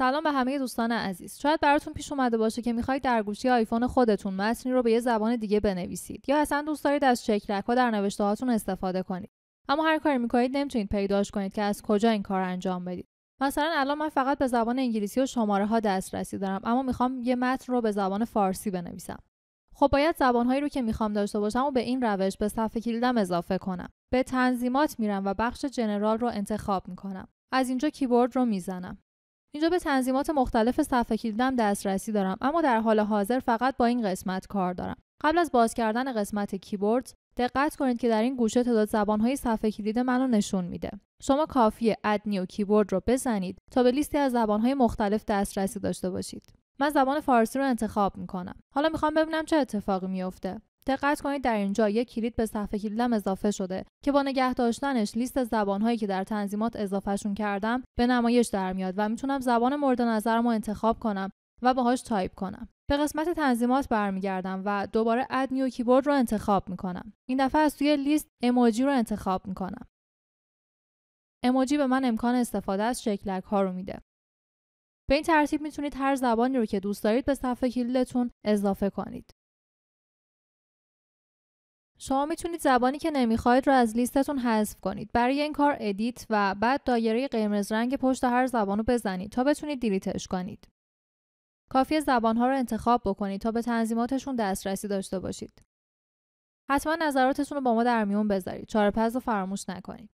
سلام به همه دوستان عزیز. شاید براتون پیش اومده باشه که میخواید در گوشی آیفون خودتون متنی رو به یه زبان دیگه بنویسید یا اصلا دوست دارید از چک‌رک‌ها در نوشته‌هاتون استفاده کنید. اما هر کاری میکنید نمیتونید پیداش کنید که از کجا این کار انجام بدید. مثلا الان من فقط به زبان انگلیسی و شماره‌ها دسترسی دارم، اما میخوام یه متن رو به زبان فارسی بنویسم. خب باید زبان‌هایی رو که میخوام داشته باشم و به این روش به صفحه کلیدم اضافه کنم. به تنظیمات میرم و بخش جنرال رو انتخاب میکنم. از اینجا کیبورد رو میزنم. اینجا به تنظیمات مختلف صفحه کلیدم دسترسی دارم، اما در حال حاضر فقط با این قسمت کار دارم. قبل از باز کردن قسمت کیبورد دقت کنید که در این گوشه تعداد زبان‌های صفحه کلید منو نشون میده. شما کافیه اد نیو کیبورد رو بزنید تا به لیستی از زبان‌های مختلف دسترسی داشته باشید. من زبان فارسی رو انتخاب میکنم. حالا میخوام ببینم چه اتفاقی میفته. دقت کنید در اینجا یک کلید به صفحه کلیدم اضافه شده که با نگه داشتنش لیست زبان‌هایی که در تنظیمات اضافهشون کردم به نمایش در میاد و میتونم زبان مورد نظرم رو انتخاب کنم و باهاش تایپ کنم. به قسمت تنظیمات برمیگردم و دوباره اد نیو کیبورد رو انتخاب میکنم. این دفعه از توی لیست ایموجی رو انتخاب میکنم. ایموجی به من امکان استفاده از شکلک‌ها رو میده. به این ترتیب میتونید هر زبانی رو که دوست دارید به صفحه کلیدتون اضافه کنید. شما میتونید زبانی که نمیخواید رو از لیستتون حذف کنید. برای این کار ادیت و بعد دایره قرمز رنگ پشت هر زبان رو بزنید تا بتونید دیلیتش کنید. کافیه زبان‌ها رو انتخاب بکنید تا به تنظیماتشون دسترسی داشته باشید. حتما نظراتتون رو با ما در میون بذارید. چاره پس رو فراموش نکنید.